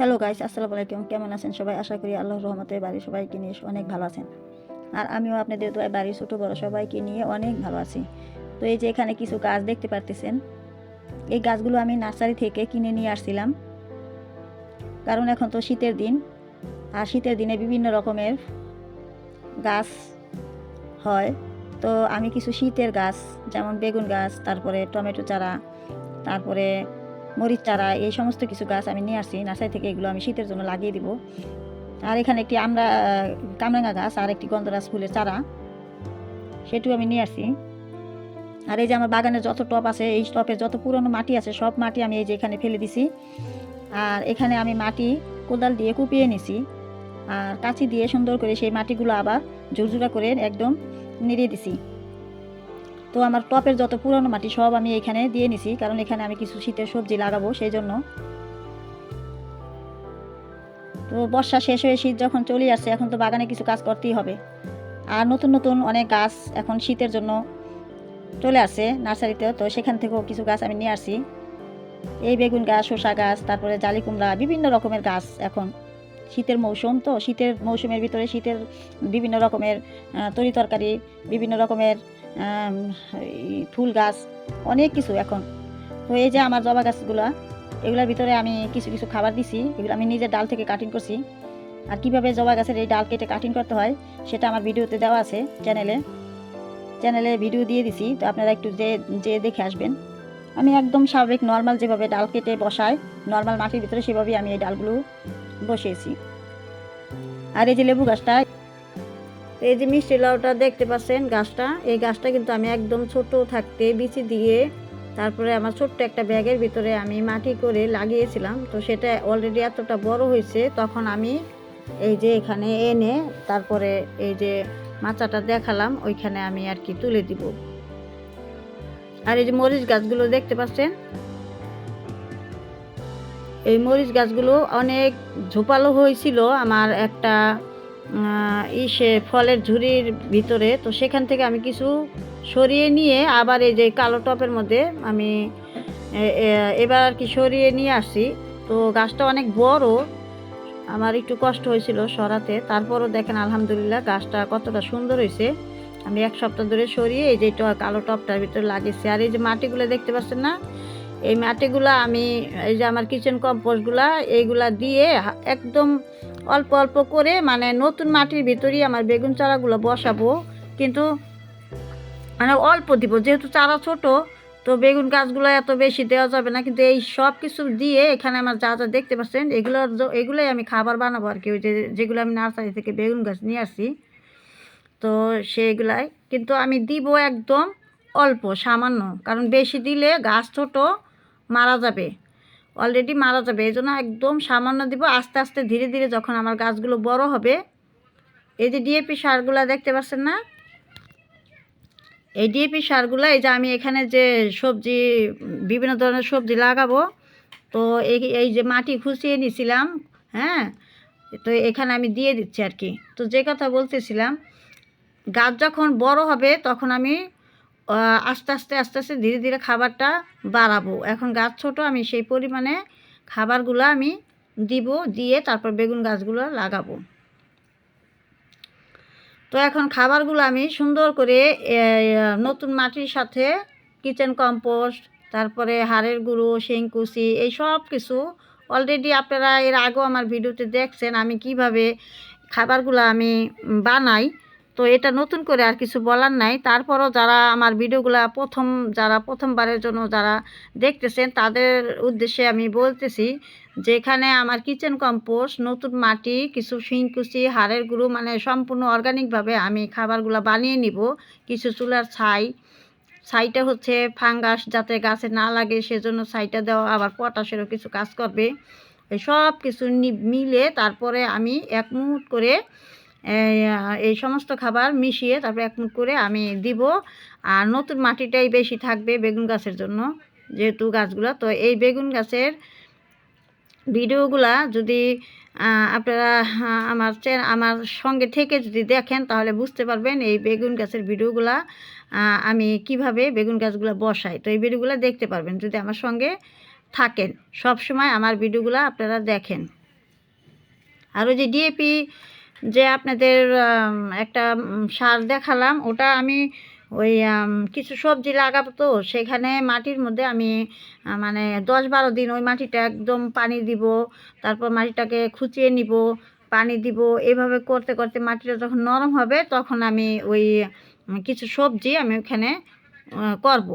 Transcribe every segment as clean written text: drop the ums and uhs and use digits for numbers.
Hello guys, আসসালামু আলাইকুম। কেমন আছেন সবাই? আশা করি আল্লাহর রহমতে বাড়ির সবাইকে নিয়ে অনেক ভালো আছেন। আর আমিও আপনাদের দোয়ায় বাড়ির ছোটো বড় সবাইকে নিয়ে অনেক ভালো আছি। তো এই যে এখানে কিছু গাছ দেখতে পারতেছেন, এই গাছগুলো আমি নার্সারি থেকে কিনে নিয়ে আসছিলাম। কারণ এখন তো শীতের দিন, আর শীতের দিনে বিভিন্ন রকমের গাছ হয়। তো আমি কিছু শীতের গাছ, যেমন বেগুন গাছ, তারপরে টমেটো চারা, তারপরে মরিচ চারা, এই সমস্ত কিছু গাছ আমি নিয়ে আসছি নার্সারি থেকে। এগুলো আমি শীতের জন্য লাগিয়ে দিব। আর এখানে একটি কামরাঙা গাছ আর একটি গন্ধরাজ ফুলের চারা, সেটিও আমি নিয়ে আসছি। আর এই যে আমার বাগানের যত টব আছে, এই টপের যত পুরনো মাটি আছে, সব মাটি আমি এই যে এখানে ফেলে দিছি। আর এখানে আমি মাটি কোদাল দিয়ে কুপিয়ে নিছি, আর কাঁচি দিয়ে সুন্দর করে সেই মাটিগুলো আবার ঝুরঝুরা করে একদম নেড়িয়ে দিছি। তো আমার টপের যত পুরনো মাটি সব আমি এখানে দিয়ে নিছি, কারণ এখানে আমি কিছু শীতের সবজি লাগাবো সেই জন্য। তো বর্ষা শেষ হয়ে শীত যখন চলে আসছে, এখন তো বাগানে কিছু কাজ করতেই হবে। আর নতুন নতুন অনেক গাছ এখন শীতের জন্য চলে আসছে নার্সারিতেও, তো সেখান থেকেও কিছু গাছ আমি নিয়ে আসছি। এই বেগুন গাছ, শসা গাছ, তারপরে জালি কুমড়া, বিভিন্ন রকমের গাছ। এখন শীতের মৌসুম, তো শীতের মৌসুমের ভিতরে শীতের বিভিন্ন রকমের তরি তরকারি, বিভিন্ন রকমের ফুল গাছ, অনেক কিছু এখন। তো এই যে আমার জবা গাছগুলো, এগুলোর ভিতরে আমি কিছু কিছু খাবার দিছি। এগুলো আমি নিজের ডাল থেকে কাটিং করছি। আর কীভাবে জবা গাছের এই ডাল কেটে কাটিং করতে হয় সেটা আমার ভিডিওতে দেওয়া আছে, চ্যানেলে ভিডিও দিয়ে দিছি। তো আপনারা একটু যে দেখে আসবেন। আমি একদম স্বাভাবিক নর্মাল যেভাবে ডাল কেটে বসাই নর্মাল মাটির ভিতরে, সেভাবেই আমি এই ডালগুলো বসিয়েছি। আর এই যে লেবু গাছটা, এই যে মিষ্টি লাউটা দেখতে পাচ্ছেন গাছটা, এই গাছটা কিন্তু আমি একদম ছোট থাকতে বিচি দিয়ে, তারপরে আমার ছোট্ট একটা ব্যাগের ভিতরে আমি মাটি করে লাগিয়েছিলাম। তো সেটা অলরেডি এতটা বড় হয়েছে, তখন আমি এই যে এখানে এনে তারপরে এই যে মাচাটা দেখালাম, ওইখানে আমি আর কি তুলে দিব। আর এই যে মরিচ গাছগুলো দেখতে পাচ্ছেন, এই মরিচ গাছগুলো অনেক ঝোপালো হয়েছিল আমার একটা ফলের ঝুড়ির ভিতরে। তো সেখান থেকে আমি কিছু সরিয়ে নিয়ে আবার এই যে কালো টপের মধ্যে আমি এবার আর কি সরিয়ে নিয়ে আসছি। তো গাছটা অনেক বড়, আমার একটু কষ্ট হয়েছিল সরাতে, তারপরও দেখেন আলহামদুলিল্লাহ গাছটা কতটা সুন্দর হয়েছে। আমি এক সপ্তাহ ধরে সরিয়ে এই যে কালো টপটার ভিতরে লাগিয়েছি। আর এই যে মাটিগুলো দেখতে পাচ্ছেন না, এই মাটিগুলা আমি এই যে আমার কিচেন কম্পোস্টগুলা এইগুলা দিয়ে একদম অল্প অল্প করে, মানে নতুন মাটির ভিতরেই আমার বেগুন চারাগুলো বসাবো। কিন্তু মানে অল্প দিব, যেহেতু চারা ছোট, তো বেগুন গাছগুলো এত বেশি দেওয়া যাবে না। কিন্তু এই সব কিছু দিয়ে এখানে আমার যা যা দেখতে পাচ্ছেন, এগুলোই আমি খাবার বানাবো আর কি। ওই যেগুলো আমি নার্সারি থেকে বেগুন গাছ নিয়ে আসি, তো সেগুলাই কিন্তু আমি দিব একদম অল্প সামান্য, কারণ বেশি দিলে গাছ ছোট মারা যাবে, অলরেডি মারা যাবে। এই জন্য একদম সামান্য দিব। আস্তে আস্তে ধীরে ধীরে যখন আমার গাছগুলো বড় হবে, এই যে ডিএপি সারগুলো দেখতে পাচ্ছেন না, এই ডিএপি সারগুলো, এই যে আমি এখানে যে সবজি, বিভিন্ন ধরনের সবজি লাগাবো, তো এই যে মাটি খুঁচিয়ে নিয়েছিলাম, হ্যাঁ, তো এখানে আমি দিয়ে দিচ্ছি আর কি। তো যে কথা বলতেছিলাম, গাছ যখন বড় হবে তখন আমি আস্তে আস্তে আস্তে আস্তে ধীরে ধীরে খাবারটা বাড়াবো। এখন গাছ ছোট, আমি সেই পরিমাণে খাবারগুলো আমি দিব, দিয়ে তারপর বেগুন গাছগুলো লাগাবো। তো এখন খাবারগুলো আমি সুন্দর করে নতুন মাটির সাথে কিচেন কম্পোস্ট, তারপরে হাড়ের গুঁড়ো, শিংকুচি, এই সব কিছু অলরেডি আপনারা এর আগেও আমার ভিডিওতে দেখছেন আমি কিভাবে খাবারগুলো আমি বানাই। তো এটা নতুন করে আর কিছু বলার নাই। তারপরও যারা আমার ভিডিওগুলো যারা প্রথমবারের জন্য যারা দেখতেছেন, তাদের উদ্দেশ্যে আমি বলতেছি যে এখানে আমার কিচেন কম্পোস্ট, নতুন মাটি, কিছু শিংকুচি, হাড়ের গুঁড়ো, মানে সম্পূর্ণ অর্গানিকভাবে আমি খাবারগুলো বানিয়ে নিব। কিছু চুলার ছাইটা হচ্ছে ফাঙ্গাস যাতে গাছে না লাগে সেজন্য ছাইটা দেওয়া, আবার পটাশেরও কিছু কাজ করবে। এই সব কিছু মিলে তারপরে আমি এক মুঠ করে এই সমস্ত খাবার মিশিয়ে তারপরে এক মুঠ করে আমি দিব। আর নতুন মাটিটাই বেশি থাকবে বেগুন গাছের জন্য, যেহেতু গাছগুলো। তো এই বেগুন গাছের ভিডিওগুলা যদি আপনারা আমার সঙ্গে থেকে যদি দেখেন, তাহলে বুঝতে পারবেন এই বেগুন গাছের ভিডিওগুলা আমি কিভাবে বেগুন গাছগুলো বসাই। তো এই ভিডিওগুলো দেখতে পারবেন যদি আমার সঙ্গে থাকেন, সব সময় আমার ভিডিওগুলো আপনারা দেখেন। আর ওই যে ডিএপি যে আপনাদের একটা সার দেখালাম, ওটা আমি ওই কিছু সবজি লাগাবো, তো সেখানে মাটির মধ্যে আমি মানে 10-12 দিন ওই মাটিটা একদম পানি দিব, তারপর মাটিটাকে খুঁচিয়ে নিব, পানি দিব, এভাবে করতে করতে মাটিটা যখন নরম হবে তখন আমি ওই কিছু সবজি আমি ওখানে করব।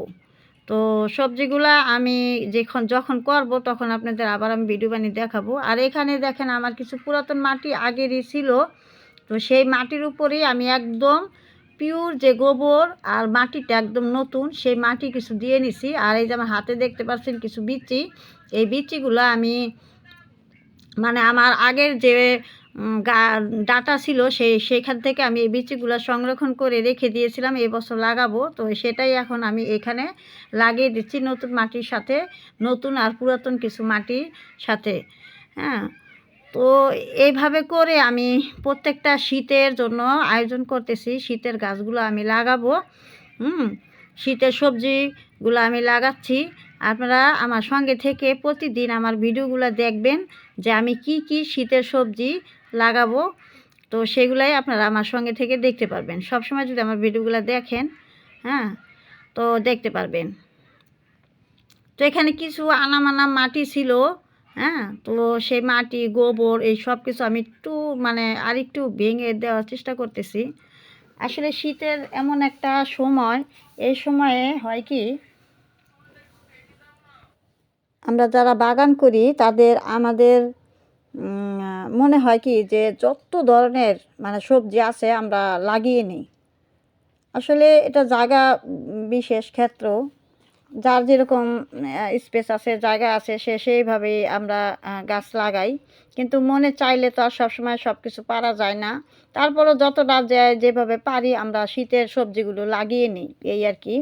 তো সবজিগুলা আমি যখন করব তখন আপনাদের আবার আমি ভিডিও বানিয়ে দেখাবো। আর এখানে দেখেন আমার কিছু পুরাতন মাটি আগেরই ছিল, তো সেই মাটির উপরেই আমি একদম পিওর যে গোবর আর মাটিটা একদম নতুন সেই মাটি কিছু দিয়ে নিছি। আর এই যে আমার হাতে দেখতে পাচ্ছেন কিছু বিচি, এই বিচিগুলো আমি মানে আমার আগের যে ডাটা ছিল সেইখান থেকে আমি এই বিচিগুলো সংরক্ষণ করে রেখে দিয়েছিলাম, এবছর লাগাবো। তো সেটাই এখন আমি এখানে লাগিয়ে দিচ্ছি নতুন মাটির সাথে, নতুন আর পুরাতন কিছু মাটির সাথে। হ্যাঁ, তো এইভাবে করে আমি প্রত্যেকটা শীতের জন্য আয়োজন করতেছি, শীতের গাছগুলো আমি লাগাবো। শীতের সবজিগুলো আমি লাগাচ্ছি। আপনারা আমার সঙ্গে থেকে প্রতিদিন আমার ভিডিওগুলো দেখবেন যে আমি কি কি শীতের সবজি লাগাবো, তো সেগুলাই আপনারা আমার সঙ্গে থেকে দেখতে পারবেন। সবসময় যদি আমার ভিডিওগুলো দেখেন, হ্যাঁ, তো দেখতে পারবেন। তো এখানে কিছু আনামানা মাটি ছিল, হ্যাঁ, তো সেই মাটি গোবর এই সব কিছু আমি একটু মানে আরেকটু ভেঙে দেওয়ার চেষ্টা করতেছি। আসলে শীতের এমন একটা সময়, এই সময়ে হয় কি আমরা যারা বাগান করি তাদের আমাদের মনে হয় কি যে যত ধরনের মানে সবজি আছে আমরা লাগিয়ে নিই। আসলে এটা জায়গা বিশেষ ক্ষেত্র, যার যেরকম স্পেস আছে, জায়গা আছে, সেইভাবেই আমরা গাছ লাগাই। কিন্তু মনে চাইলে তো আর সবসময় সব কিছু পারা যায় না। তারপরও যতটা যায় যেভাবে পারি আমরা শীতের সবজিগুলো লাগিয়ে নিই, এই আর কি।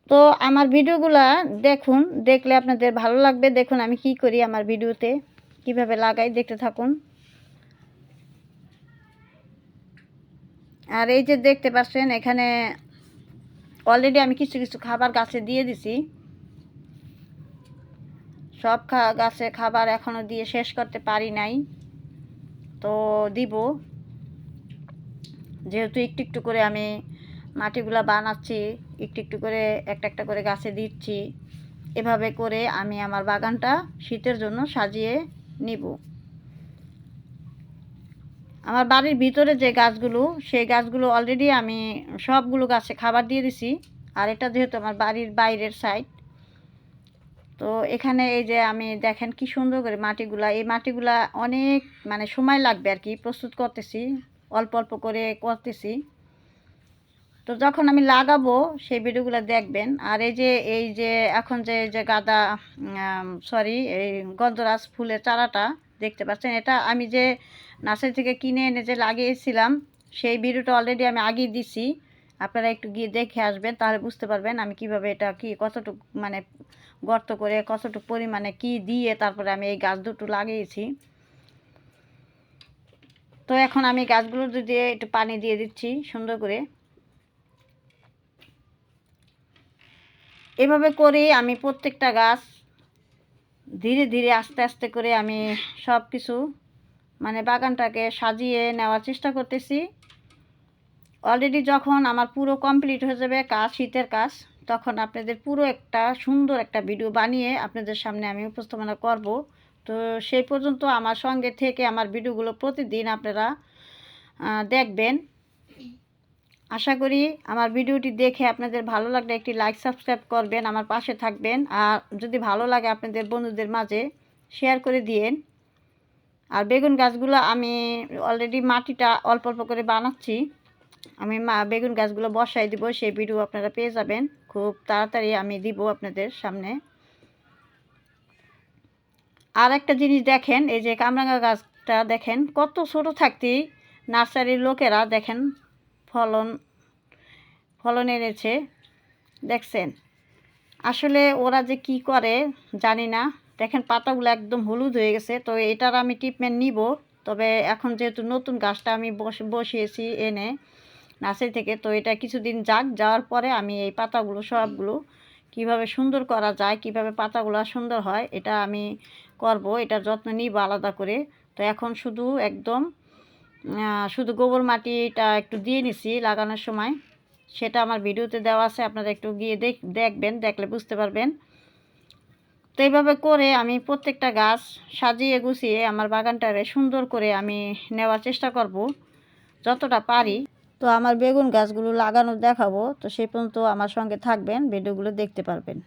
তো আমার ভিডিওগুলা দেখুন, দেখলে আপনাদের ভালো লাগবে। দেখুন আমি কি করি আমার ভিডিওতে, কিভাবে লাগাই, দেখতে থাকুন। আর এই যে দেখতে পাচ্ছেন এখানে অলরেডি আমি কিছু কিছু খাবার গাছে দিয়ে দিছি। সব গাছে খাবার এখনও দিয়ে শেষ করতে পারি নাই, তো দিব। যেহেতু একটু একটু করে আমি মাটিগুলা বানাচ্ছি, একটু একটু করে একটা একটা করে গাছে দিচ্ছি, এভাবে করে আমি আমার বাগানটা শীতের জন্য সাজিয়ে নিব। আমার বাড়ির ভিতরে যে গাছগুলো, সেই গাছগুলো অলরেডি আমি সবগুলো গাছে খাবার দিয়ে দিছি। আর এটা যেহেতু আমার বাড়ির বাইরের সাইড, তো এখানে এই যে আমি দেখেন কি সুন্দর করে মাটিগুলা, এই মাটিগুলা অনেক মানে সময় লাগবে আর কি প্রস্তুত করতেছি, অল্প অল্প করে করতেছি। তো যখন আমি লাগাবো সেই ভিডিওগুলো দেখবেন। আর এই যে এখন যে গাঁদা সরি এই গন্ধরাজ ফুলের চারাটা দেখতে পাচ্ছেন, এটা আমি যে নার্সারি থেকে কিনে এনে যে লাগিয়েছিলাম সেই ভিডিওটা অলরেডি আমি আগেই দিছি। আপনারা একটু গিয়ে দেখে আসবেন, তাহলে বুঝতে পারবেন আমি কিভাবে এটা কি কতটুকু মানে গর্ত করে কতটুকু পরিমাণে কি দিয়ে তারপরে আমি এই গাছ দুটো লাগিয়েছি। তো এখন আমি গাছগুলো দিয়ে একটু পানি দিয়ে দিচ্ছি সুন্দর করে। এভাবে করে আমি প্রত্যেকটা গাছ ধীরে ধীরে আস্তে আস্তে করে আমি সব কিছু মানে বাগানটাকে সাজিয়ে নেওয়ার চেষ্টা করতেছি। অলরেডি যখন আমার পুরো কমপ্লিট হয়ে যাবে কাজ, শীতের কাজ, তখন আপনাদের পুরো একটা সুন্দর একটা ভিডিও বানিয়ে আপনাদের সামনে আমি উপস্থাপনা করব। তো সেই পর্যন্ত আমার সঙ্গে থেকে আমার ভিডিওগুলো প্রতিদিন আপনারা দেখবেন। আশা করি আমার ভিডিওটি দেখে আপনাদের ভালো লাগলে একটি লাইক সাবস্ক্রাইব করবেন, আমার পাশে থাকবেন। আর যদি ভালো লাগে আপনাদের বন্ধুদের মাঝে শেয়ার করে দিয়েন। আর বেগুন গাছগুলো আমি অলরেডি মাটিটা অল্প অল্প করে বানাচ্ছি, আমি বেগুন গাছগুলো বসাই দিব, সেই ভিডিও আপনারা পেয়ে যাবেন খুব তাড়াতাড়ি, আমি দিব আপনাদের সামনে। আর একটা জিনিস দেখেন, এই যে কামরাঙা গাছটা দেখেন কত ছোট থাকতেই নার্সারির লোকেরা দেখেন ফলন এনেছে, দেখছেন। আসলে ওরা যে কি করে জানি না। দেখেন পাতাগুলো একদম হলুদ হয়ে গেছে, তো এটার আমি ট্রিটমেন্ট নিব। তবে এখন যেহেতু নতুন গাছটা আমি বসিয়েছি এনে নার্সারি থেকে, তো এটা কিছুদিন যাওয়ার পরে আমি এই পাতাগুলো সবগুলো কিভাবে সুন্দর করা যায়, কিভাবে পাতাগুলো সুন্দর হয়, এটা আমি করব, এটার যত্ন নিব আলাদা করে। তো এখন শুধু একদম শুধু গোবর মাটিটা একটু দিয়ে নিছি লাগানোর সময়, সেটা আমার ভিডিওতে দেওয়া আছে, আপনারা একটু গিয়ে দেখবেন, দেখলে বুঝতে পারবেন। তো এইভাবে করে আমি প্রত্যেকটা গাছ সাজিয়ে গুছিয়ে আমার বাগানটারে সুন্দর করে আমি নেওয়ার চেষ্টা করব যতটা পারি। তো আমার বেগুন গাছগুলো লাগানো দেখাবো, তো সেই পর্যন্ত আমার সঙ্গে থাকবেন, ভিডিওগুলো দেখতে পারবেন।